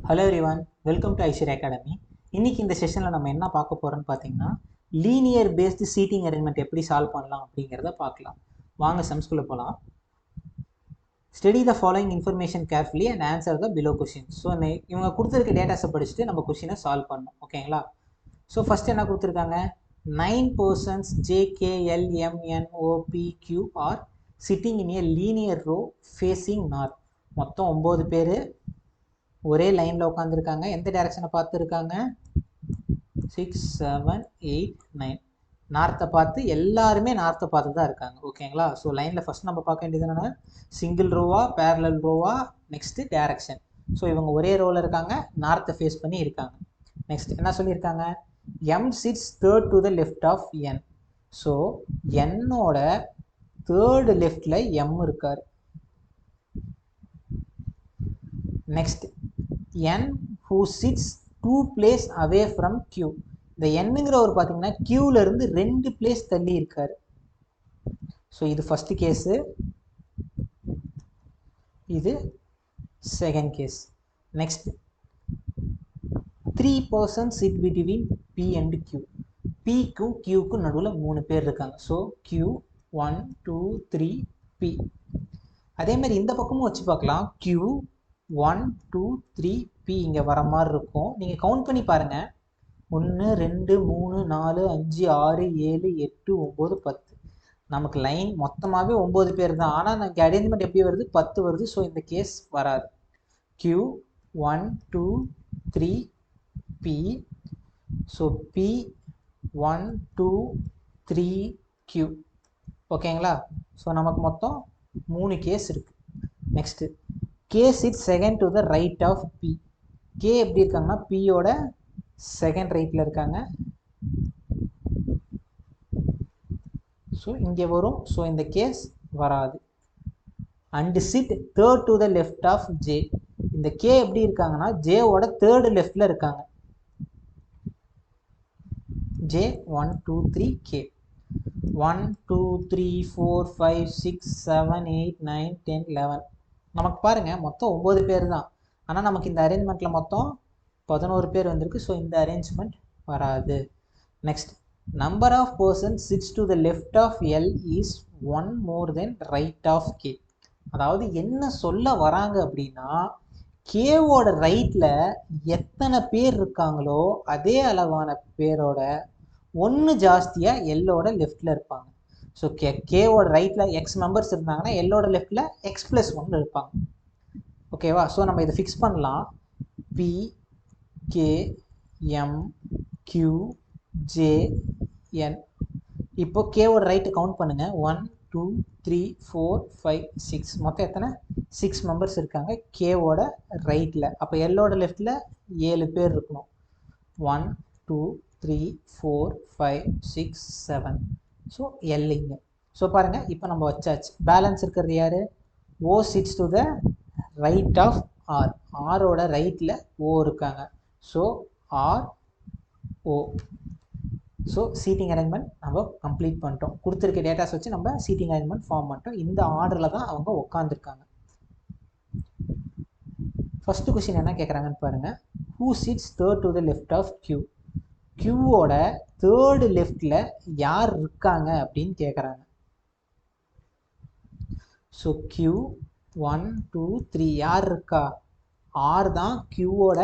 Hello everyone, welcome to Aishwarya Academy. இன்னைக்கு இந்த செஷன்ல நம்ம என்ன பார்க்க போறோம்னு பாத்தீங்கன்னா லீனியர் பேஸ்டு சீட்டிங் அரேஞ்ச்மெண்ட் எப்படி சால்வ் பண்ணலாம் அப்படிங்கறத பார்க்கலாம். வாங்க சம்ஸ்குள்ள போலாம். Study the following information carefully and answer the below questions. So இவங்க கொடுத்துருக்க டேட்டாஸை படிச்சுட்டு நம்ம கொஸ்டினை சால்வ் பண்ணணும். ஓகேங்களா? ஸோ ஃபர்ஸ்ட் என்ன கொடுத்துருக்காங்க, 9 persons JKLMNOPQ are sitting in a linear row facing north. மொத்தம் 9 பேர் ஒரே லைனில் உட்காந்துருக்காங்க. எந்த டைரக்ஷனை பார்த்து இருக்காங்க? 6, 7, 8, 9 நார்த்தை பார்த்து, எல்லாருமே நார்த்தை பார்த்து தான் இருக்காங்க. ஓகேங்களா? ஸோ லைனில் ஃபஸ்ட் நம்ம பார்க்க வேண்டியது என்னென்னா சிங்கிள் ரோவா பேரலல் ரோவா, நெக்ஸ்ட்டு டைரக்ஷன். ஸோ இவங்க ஒரே ரோவில் இருக்காங்க, நார்த்தை ஃபேஸ் பண்ணி இருக்காங்க. நெக்ஸ்ட் என்ன சொல்லியிருக்காங்க, M sits third to the left of N. So என்னோட தேர்டு லெஃப்டில் M இருக்கார். Next N who sits 2 place away from Q. இந்த Nங்கிறவர் பார்த்தீங்கன்னா Qல இருந்து 2 place தள்ளி இருக்காரு. ஸோ இது ஃபர்ஸ்ட் கேஸு, இது second case. Next 3 persons sit between P and Q. Pக்கும் Qக்கும் நடுவில் 3 பேர் இருக்காங்க. So Q 1 2 3 P. அதே மாதிரி இந்த பக்கமும் வச்சு பார்க்கலாம். Q 1 2 3 P இங்கே வர மாதிரி இருக்கும். நீங்கள் கவுண்ட் பண்ணி பாருங்கள். 1 2 3 4 5 6 7 8 9 10. நமக்கு லைன் மொத்தமாகவே 9 பேர் தான். ஆனால் நமக்கு அரேஞ்ச்மெண்ட் எப்படி வருது, 10 வருது. ஸோ இந்த கேஸ் வராது. Q 1 2 3 P. So P 1 2 3 Q. ஓகேங்களா? ஸோ நமக்கு மொத்தம் 3 கேஸ் இருக்குது. Next K sits second to the right of P. K எப்படி இருக்காங்கன்னா Pயோட செகண்ட் ரைட்டில் இருக்காங்க. ஸோ இங்கே வரும். ஸோ இந்த கேஸ் வராது. And sit third to the left of J. இந்த K எப்படி இருக்காங்கன்னா Jவோட தேர்டு லெஃப்டில் இருக்காங்க. J 1 2 3 K 1 2 3 4 5 6 7 8 9 10 11. நமக்கு பாருங்கள் மொத்தம் 9 பேர் தான். ஆனால் நமக்கு இந்த அரேஞ்ச்மெண்ட்டில் மொத்தம் 11 பேர் வந்திருக்கு. ஸோ இந்த அரேஞ்ச்மெண்ட் வராது. Next number of persons sits to the left of L is 1 more than right of K. அதாவது என்ன சொல்ல வராங்க அப்படின்னா கேவோட ரைட்டில் எத்தனை பேர் இருக்காங்களோ அதே அளவான பேரோட 1 ஜாஸ்தியாக எல்லோட லெஃப்டில் இருப்பாங்க. ஸோ கேவோட ரைட்டில் எக்ஸ் மெம்பர்ஸ் இருந்தாங்கன்னா எல்லோட லெஃப்டில் எக்ஸ் ப்ளஸ் 1 இருப்பாங்க. ஓகேவா? ஸோ நம்ம இதை ஃபிக்ஸ் பண்ணலாம். P K M Q J N. இப்போ கேவோட ரைட்டு கவுண்ட் பண்ணுங்கள். 1 2 3 4 5 6. மொத்தம் எத்தனை? 6 மெம்பர்ஸ் இருக்காங்க கேவோட ரைட்டில். அப்போ எல்லோட லெஃப்டில் 7 பேர் இருக்கணும். 1 2 3 4 5 6 7. ஸோ எல்லிங்க. ஸோ பாருங்கள் இப்போ நம்ம வச்சாச்சு. பேலன்ஸ் இருக்கிறது யார்? O sits to the right of R. ஆரோட ரைட்டில் O இருக்காங்க. So R O. So seating arrangement நம்ம கம்ப்ளீட் பண்ணிட்டோம். கொடுத்துருக்க டேட்டாஸ் வச்சு நம்ம சீட்டிங் அரேஞ்ச்மெண்ட் ஃபார்ம் பண்ணிட்டோம். இந்த ஆர்டரில் தான் அவங்க உட்காந்துருக்காங்க. ஃபர்ஸ்ட் கொஸ்டின் என்ன கேட்குறாங்கன்னு பாருங்கள். Who sits third to the left of Q. Qவோட தேர்டு லெஃப்டில் யார் இருக்காங்க அப்படின்னு கேட்குறாங்க. ஸோ Q 1 2 3 யார் இருக்கா? R தான் Qவோட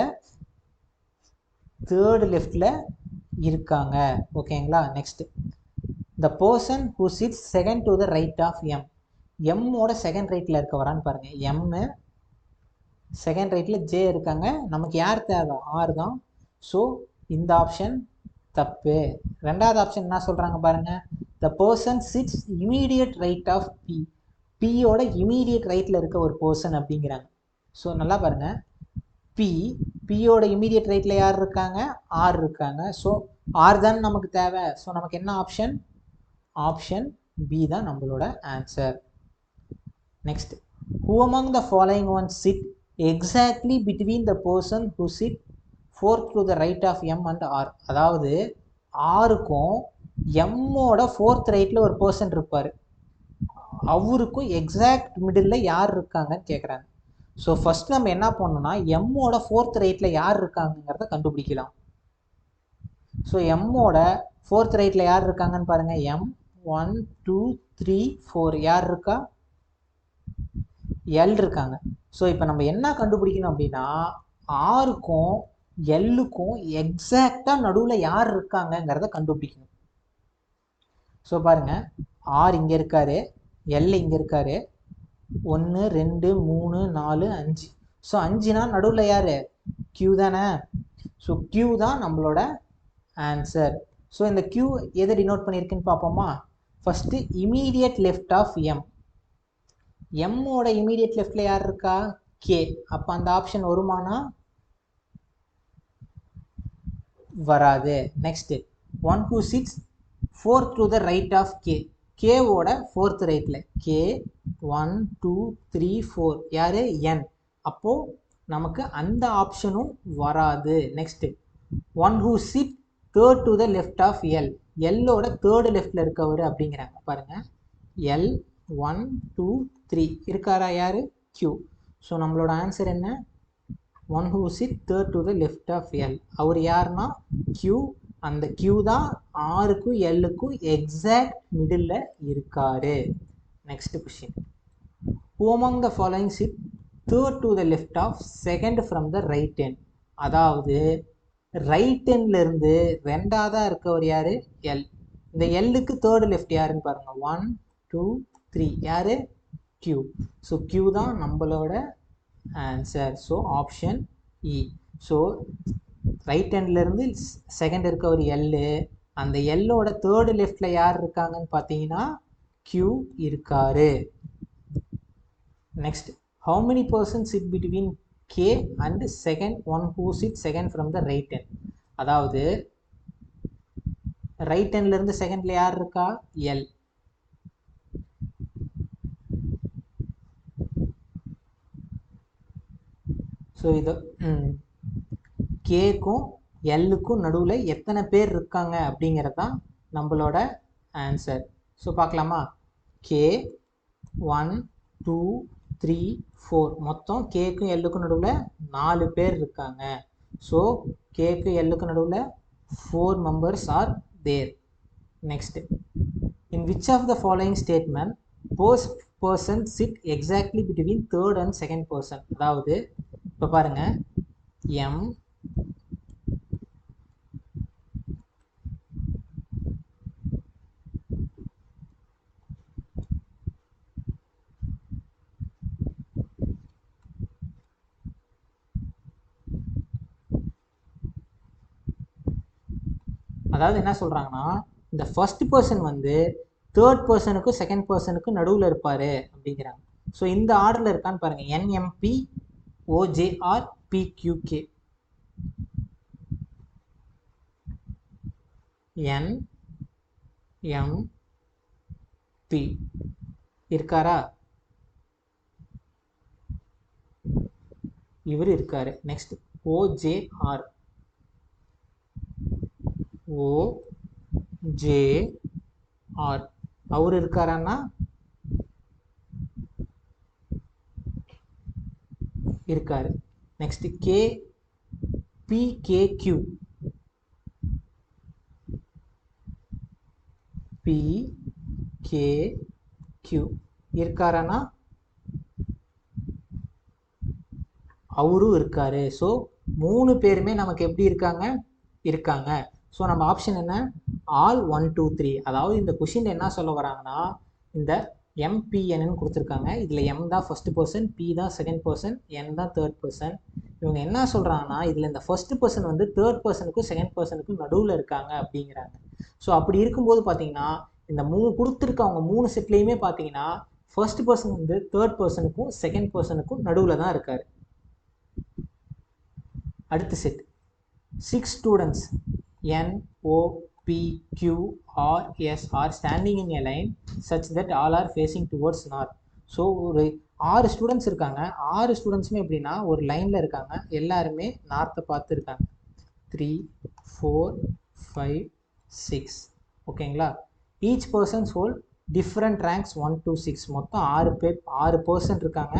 தேர்டு லெஃப்டில் இருக்காங்க. ஓகேங்களா? Next the person who sits second to the right of M. எம்மோட செகண்ட் ரைட்டில் இருக்க வரான்னு பாருங்கள். M செகண்ட் ரைட்டில் J இருக்காங்க. நமக்கு யார் தேவை? R தான். ஸோ இந்த ஆப்ஷன் தப்பு. ரெண்டாவது ஆப்ஷன் என்ன சொல்கிறாங்க பாருங்கள். The person sits immediate right of P. Pயோட இமீடியட் ரைட்டில் இருக்க ஒரு பர்சன் அப்படிங்கிறாங்க. ஸோ நல்லா பாருங்கள். Pயோட இமீடியட் ரைட்டில் யார் இருக்காங்க? R இருக்காங்க. ஸோ R தான் நமக்கு தேவை. ஸோ நமக்கு என்ன ஆப்ஷன்? ஆப்ஷன் B தான் நம்மளோட answer. Next who among the following ones sit exactly between the person who sit fourth to the right of M and R. அதாவது ஆருக்கும் எம்மோட ஃபோர்த் ரைட்டில் ஒரு பர்சன் இருப்பார். அவருக்கும் எக்ஸாக்ட் மிடில் யார் இருக்காங்கன்னு கேட்குறாங்க. ஸோ ஃபர்ஸ்ட் நம்ம என்ன பண்ணணும்னா எம்மோட ஃபோர்த் ரைட்டில் யார் இருக்காங்கிறத கண்டுபிடிக்கலாம். ஸோ எம்மோட ஃபோர்த் ரைட்டில் யார் இருக்காங்கன்னு பாருங்கள். எம் 1 2 3 4 யார் இருக்கா? எல் இருக்காங்க. ஸோ இப்போ நம்ம என்ன கண்டுபிடிக்கணும் அப்படின்னா ஆருக்கும் எல்லுக்கும் எக்ஸாக்டாக நடுவில் யார் இருக்காங்கங்கிறத கண்டுபிடிக்கணும். ஸோ பாருங்க, ஆர் இங்கே இருக்காரு, எல் இங்கே இருக்காரு. 1 2 3 4 5. ஸோ 5னா நடுவில் யார்? Q தானே. ஸோ Q தான் நம்மளோட ஆன்சர். ஸோ இந்த Q எதை டினோட் பண்ணியிருக்குன்னு பார்ப்போமா? First immediate left of M. எம்மோட இமீடியட் லெஃப்ட்ல யார் இருக்கா? கே. அப்போ அந்த ஆப்ஷன் வருமானா? வராது. Next 1 2 6 4 to the right of K. கேவோட ஃபோர்த் ரைட்ல கே 1 2 3 4 யாரு? என். அப்போ நமக்கு அந்த ஆப்ஷனும் வராது. Next 1 who sit third to the left of L. எல்லோட தேர்டு லெஃப்ட்ல இருக்கவர் அப்படிங்கிறாங்க. பாருங்க, எல் 1 2 3 இருக்காரா? யாரு? Q. ஸோ நம்மளோட ஆன்சர் என்ன? 1 who sit third to the left of L. அவர் யாருன்னா Q. அந்த Q தான் ஆருக்கும் எல்லுக்கும் எக்ஸாக்ட் மிடில் இருக்காரு. Next question. Who among the following sit third to the left of second from the right end? அதாவது ரைட் எண்ட்ல இருந்து ரெண்டாவதா இருக்கவர் யாரு? எல். இந்த எல்லுக்கு தேர்டு லெஃப்ட் யாருன்னு பாருங்க. 1 2 3 யாரு? Q. ஸோ Q தான் நம்மளோட ஆன்சர். ஸோ ஆப்ஷன் இ. ஸோ ரைட் ஹேண்ட்ல இருந்து செகண்ட் இருக்கவர் எல்லு. அந்த எல்லோட தேர்டு லெஃப்ட்ல யார் இருக்காங்கன்னு பார்த்தீங்கன்னா Q இருக்காரு. Next, how many persons sit between K and second one who sit second from the right hand? அதாவது ரைட் ஹேண்ட்ல இருந்து செகண்ட்ல யார் இருக்கா? எல். ஸோ இது கேக்கும் எல்லுக்கும் நடுவில் எத்தனை பேர் இருக்காங்க அப்படிங்கிறது தான் நம்மளோட ஆன்சர். ஸோ பார்க்கலாமா? கே 1 2 3 4 மொத்தம் கேக்கும் எல்லுக்கும் நடுவில் 4 பேர் இருக்காங்க. ஸோ கேக்கு எல்லுக்கும் நடுவில் 4 members are there. Next, in which of the following statement pose person sit exactly between third and second person? அதாவது இப்போ பாருங்க, எம் அதாவது என்ன சொல்றாங்கன்னா இந்த ஃபர்ஸ்ட் பர்சன் வந்து தேர்ட் பர்சனுக்கும் செகண்ட் பர்சனுக்கும் நடுவில் இருப்பாரு அப்படிங்கிறாங்க. ஸோ இந்த ஆர்டர்ல இருக்கான்னு பாருங்க. NMP OJR PQK. NMP இருக்காரா? இவர் இருக்காரு. நெக்ஸ்ட் OJR அவர் இருக்காரான்னா இருக்காரு. நெக்ஸ்ட் PKQ இருக்காரானா அவரும் இருக்காரு. ஸோ 3 பேருமே நமக்கு எப்படி இருக்காங்க? இருக்காங்க. ஸோ நம்ம ஆப்ஷன் என்ன? ஆல் 1 2 3. அதாவது இந்த கொஷின் என்ன சொல்ல வராங்கன்னா இந்த MPN கொடுத்துருக்காங்க. இதில் M தான் ஃபர்ஸ்ட் பர்சன், P தான் செகண்ட் பர்சன், N தான் தேர்ட் பர்சன். இவங்க என்ன சொல்கிறாங்கன்னா இதில் இந்த ஃபர்ஸ்ட் பர்சன் வந்து தேர்ட் பர்சனுக்கும் செகண்ட் பர்சனுக்கும் நடுவில் இருக்காங்க அப்படிங்கிறாங்க. ஸோ அப்படி இருக்கும்போது பார்த்தீங்கன்னா இந்த கொடுத்துருக்கவங்க 3 செட்லேயுமே பார்த்தீங்கன்னா ஃபர்ஸ்ட் பர்சன் வந்து தேர்ட் பர்சனுக்கும் செகண்ட் பர்சனுக்கும் நடுவில் தான் இருக்காரு. அடுத்த set 6 students NOPQRS are standing in a line such that all are facing towards north. So ஒரு 6 ஸ்டூடெண்ட்ஸ் இருக்காங்க. 6 ஸ்டூடெண்ட்ஸுமே எப்படின்னா ஒரு லைனில் இருக்காங்க. எல்லாருமே நார்த்தை பார்த்து இருக்காங்க. 3 4 5 6. ஓகேங்களா? Each persons hold different ranks 1 to 6. மொத்தம் 6 பர்சன் இருக்காங்க.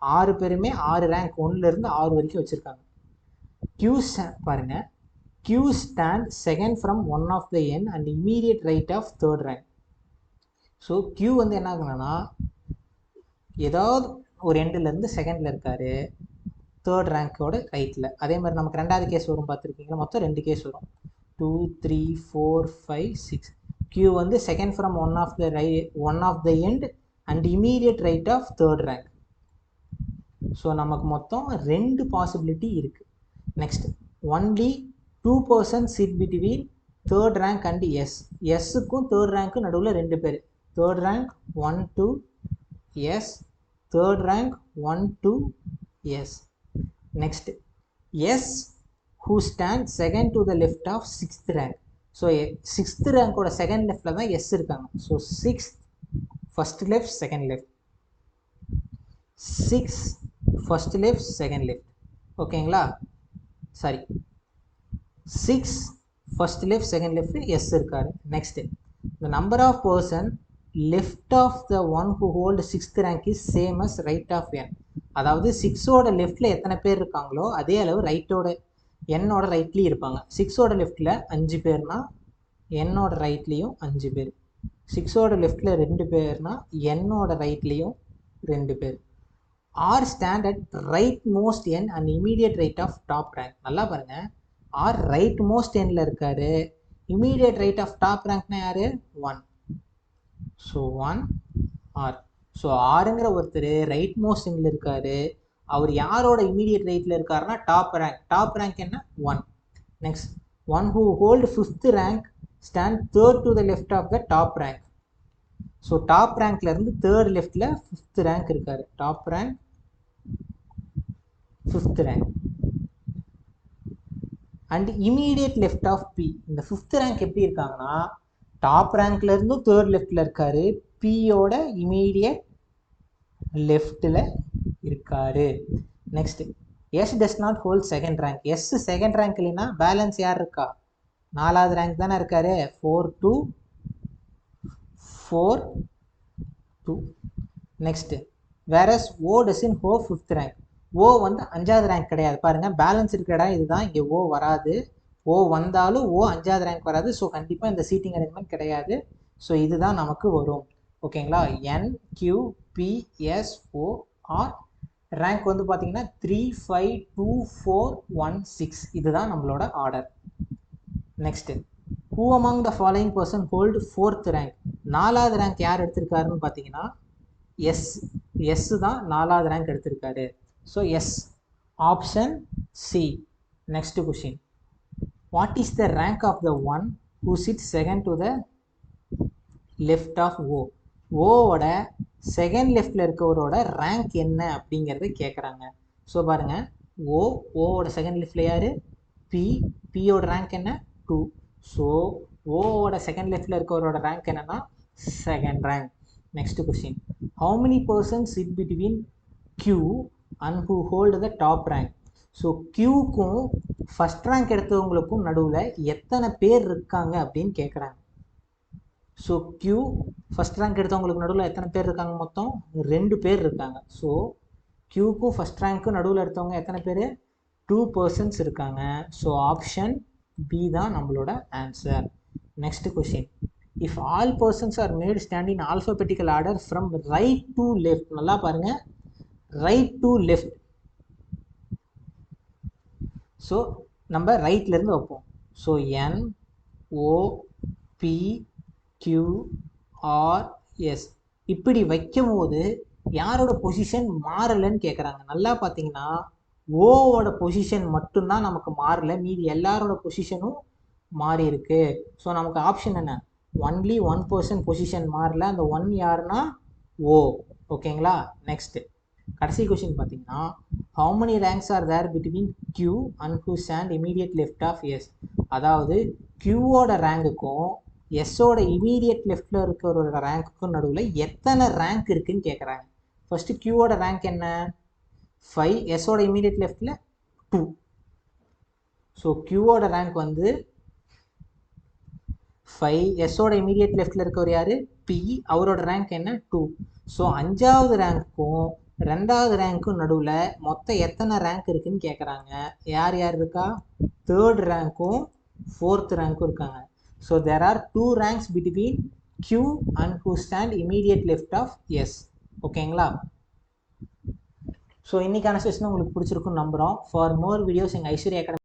6 பேருமே 6 ரேங்க் 1லேருந்து 6 வரைக்கும் வச்சுருக்காங்க. Q பாருங்க, Q stand second from one of the end and immediate right of third rank. So Q வந்து என்ன ஆகுனா ஏதாவது ஒரு எண்டுலேருந்து செகண்டில் இருக்காரு, தேர்ட் ரேங்கோட ரைட்டில். அதே மாதிரி நமக்கு ரெண்டாவது கேஸ் வரும் பார்த்துருக்கீங்களா, மொத்தம் 2 கேஸ் வரும். 2 3 4 5 6. Q வந்து second from one of the end and immediate right of third rank. So நமக்கு மொத்தம் 2 பாசிபிலிட்டி இருக்குது. Next, only 2 persons sit between third rank and S. எஸ்ஸுக்கும் தேர்ட் ரேங்க்கும் நடுவில் 2 பேர். Third rank 1 2 S, third rank 1 2 S. Next, S who stand second to the left of 6th rank. So 6th ரேங்கோட second லெஃப்டில் தான் S இருக்காங்க. So 6 first left second left, 6 first left second left. ஓகேங்களா, sorry 6 first left second left S இருக்காரு. Next, the number of person left of the one who hold 6th rank is same as right of n. அதாவது 6ஓட லெஃப்டில் எத்தனை பேர் இருக்காங்களோ அதே அளவு ரைட்டோட என்னோட ரைட்லேயும் இருப்பாங்க. 6ஓட லெஃப்டில் 5 பேர்னா என்னோட ரைட்லேயும் 5 பேர். 6ஓட லெஃப்டில் 2 பேர்னா என்னோட ரைட்லேயும் 2 பேர். R stand at rightmost N and immediate right of top rank. நல்லா பாருங்க, ஆர் ரைட் மோஸ்ட் என்ல இருக்காரு, இமீடியட் ரைட் ஆஃப் டாப் ரேங்க்னா யாரு, 1. So 1 R. ஸோ ஆருங்கிற ஒருத்தர் ரைட் மோஸ்ட் என்ல இருக்காரு, அவர் யாரோட இமீடியட் ரைட்ல இருக்காருன்னா டாப் ரேங்க். டாப் ரேங்க் என்ன, 1. Next, one who hold 5th rank stand third to the left of the top rank. So top ரேங்க்ல இருந்து தேர்ட் லெஃப்ட்ல 5th ரேங்க் இருக்காரு. Top rank 5th rank and immediate left of P. இந்த 5th rank எப்படி இருக்காங்கன்னா top ரேங்க்ல இருந்தும் third லெஃப்ட்ல இருக்காரு, பியோட இமீடியட் லெஃப்ட்ல இருக்காரு. Next, S does not hold second rank. S second rank இல்லைன்னா பேலன்ஸ் யார் இருக்கா, 4வது ரேங்க் தானே இருக்காரு, 4 2 4 2. நெக்ஸ்ட், வேரஸ் ஓ டசன் ஹோல்ட் 5th ரேங்க். ஓ வந்து 5வது ரேங்க் கிடையாது. பாருங்க, பேலன்ஸ் இருக்கிற இடம் இதுதான், இங்கே ஓ வராது. ஓ வந்தாலும் ஓ 5வது ரேங்க் வராது. ஸோ கண்டிப்பாக இந்த சீட்டிங் அரேஞ்ச்மெண்ட் கிடையாது. ஸோ இதுதான் நமக்கு வரும். ஓகேங்களா, N Q P S O R. Rank வந்து பார்த்தீங்கன்னா 3 5 2 4 1 6. இதுதான் நம்மளோட order. Next, who among the following person hold 4th rank. 4வது ரேங்க் யார் எடுத்திருக்காருன்னு பார்த்தீங்கன்னா எஸ். எஸ் தான் 4வது ரேங்க் எடுத்திருக்காரு. So S, option C. Next question, what is the rank of the one who sit second to the left of O. ஓவோட second லெஃப்டில் இருக்கவரோட ரேங்க் என்ன அப்படிங்கிறத கேட்குறாங்க. ஸோ பாருங்க, ஓவோட செகண்ட் லெஃப்டில் யார், பி. பியோட ரேங்க் என்ன, 2. ஸோ ஓவோட செகண்ட் லெஃப்டில் இருக்கவரோட ரேங்க் என்னன்னா second rank. Next question, how many persons sit between Q and who hold the top rank. So கியூக்கும் ஃபர்ஸ்ட் ரேங்க் எடுத்தவங்களுக்கும் நடுவில் எத்தனை பேர் இருக்காங்க அப்படின்னு கேட்குறாங்க. ஸோ கியூ ஃபர்ஸ்ட் ரேங்க் எடுத்தவங்களுக்கு நடுவில் எத்தனை பேர் இருக்காங்க, மொத்தம் 2 பேர் இருக்காங்க. ஸோ கியூக்கும் ஃபர்ஸ்ட் ரேங்க்கும் நடுவில் எடுத்தவங்க எத்தனை பேர், 2 persons இருக்காங்க. ஸோ ஆப்ஷன் பி தான் நம்மளோட answer. Next question, if all persons R mat stand in alphabetical order from right to left. நல்லா பாருங்க, ரைட் டு லெஃப்ட். ஸோ நம்ம ரைட்ல இருந்து வைப்போம். ஸோ என் ஓ பி கியூ ஆர் எஸ் இப்படி வைக்கும் போது யாரோட பொசிஷன் மாறலைன்னு கேட்குறாங்க. நல்லா பார்த்தீங்கன்னா ஓவோட பொசிஷன் மட்டும்தான் நமக்கு மாறல, மீதி எல்லாரோட பொசிஷனும் மாறி இருக்கு. ஸோ நமக்கு ஆப்ஷன் என்ன, ஒன்லி 1 person பொசிஷன் மாறல, அந்த 1 யாருன்னா ஓ. ஓகேங்களா, நெக்ஸ்ட் கடைசி கொஸ்டின் பார்த்தீங்கன்னா, how many ranks are there between Q and who stand immediate left of S. அதாவது Qவோட ரேங்குக்கும் எஸ்ஸோட இமீடியட் லெஃப்ட்ல இருக்கிற ரேங்க்குக்கும் நடுவில் எத்தனை ரேங்க் இருக்குன்னு கேட்குறாங்க. ஃபர்ஸ்ட் Qவோட ரேங்க் என்ன, 5. எஸ்ஸோட இமீடியட் லெஃப்ட்ல 2. ஸோ Qவோட ரேங்க் வந்து 5. எஸ்ஸோட இமீடியட் லெஃப்ட்ல இருக்கவர் யாரு, பி. அவரோட ரேங்க் என்ன, 2. ஸோ 5வது ரேங்க்கும் ரெண்டாவது ரேங்க்கும் நடுவில் மொத்தம் எத்தனை ரேங்க் இருக்குன்னு கேட்குறாங்க. யார் யார் இருக்கா? தேர்ட் ரேங்க்கும் ஃபோர்த் ரேங்க்கும் இருக்காங்க. So there are 2 ranks between Q and who stand immediate left of S. ஓகேங்களா? ஸோ இன்னைக்கான செஷன் உங்களுக்கு பிடிச்சிருக்குன்னு நம்புகிறோம். ஃபார் மோர் வீடியோஸ் எங்கள் ஐஸ்வர்யா அகாடமி